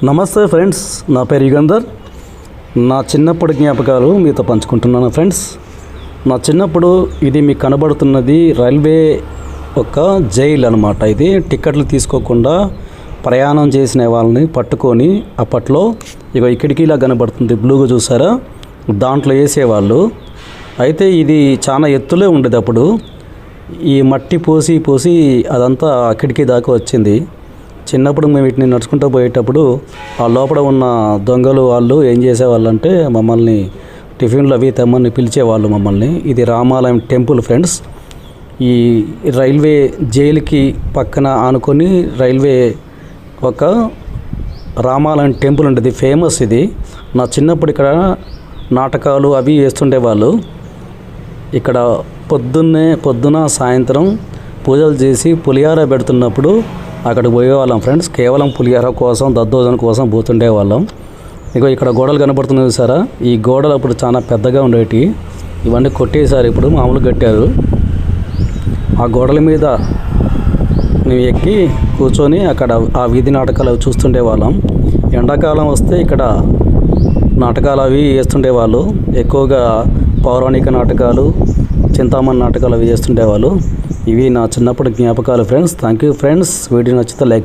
నమస్తే ఫ్రెండ్స్, నా పేరు యుగంధర్. నా చిన్నప్పటి జ్ఞాపకాలు మీతో పంచుకుంటున్నాను ఫ్రెండ్స్. నా చిన్నప్పుడు ఇది మీకు కనబడుతున్నది రైల్వే ఒక జైలు అనమాట. ఇది టికెట్లు తీసుకోకుండా ప్రయాణం చేసిన వాళ్ళని పట్టుకొని అప్పట్లో ఇక కిటికీలా కనబడుతుంది, బ్లూగా చూసారా, దాంట్లో వేసేవాళ్ళు. అయితే ఇది చాలా ఎత్తులో ఉండేది. అప్పుడు ఈ మట్టి పోసి పోసి అదంతా కిటికీ దాకా వచ్చింది. చిన్నప్పుడు మేము వీటిని నడుచుకుంటూ పోయేటప్పుడు ఆ లోపల ఉన్న దొంగలు వాళ్ళు ఏం చేసేవాళ్ళు అంటే మమ్మల్ని టిఫిన్లు అవి తెమ్మని పిలిచేవాళ్ళు మమ్మల్ని. ఇది రామాలయం టెంపుల్ ఫ్రెండ్స్. ఈ రైల్వే జైలుకి పక్కన ఆనుకొని రైల్వే ఒక రామాలయం టెంపుల్ ఉంటుంది, ఫేమస్ ఇది. నా చిన్నప్పుడు ఇక్కడ నాటకాలు అవి వేస్తుండేవాళ్ళు. ఇక్కడ పొద్దున సాయంత్రం పూజలు చేసి పులిహార పెడుతున్నప్పుడు అక్కడికి పోయేవాళ్ళం ఫ్రెండ్స్. కేవలం పులిహార కోసం, దద్దోజనం కోసం పోతుండేవాళ్ళం. ఇక్కడ గోడలు కనబడుతున్నాయి సారా, ఈ గోడలు అప్పుడు చాలా పెద్దగా ఉండేవి. ఇవన్నీ కొట్టేసారు, ఇప్పుడు మామూలుగా కట్టారు. ఆ గోడల మీద మేము ఎక్కి కూర్చొని అక్కడ ఆ వీధి నాటకాలు చూస్తుండేవాళ్ళం. ఎండాకాలం వస్తే ఇక్కడ నాటకాలు అవి వేస్తుండేవాళ్ళు. ఎక్కువగా పౌరాణిక నాటకాలు, చింతామణి నాటకాలు అవి చేస్తుండేవాళ్ళు. ఇవి నా చిన్నప్పటి జ్ఞాపకాలు friends. Thank you friends. Video నచ్చితే లైక్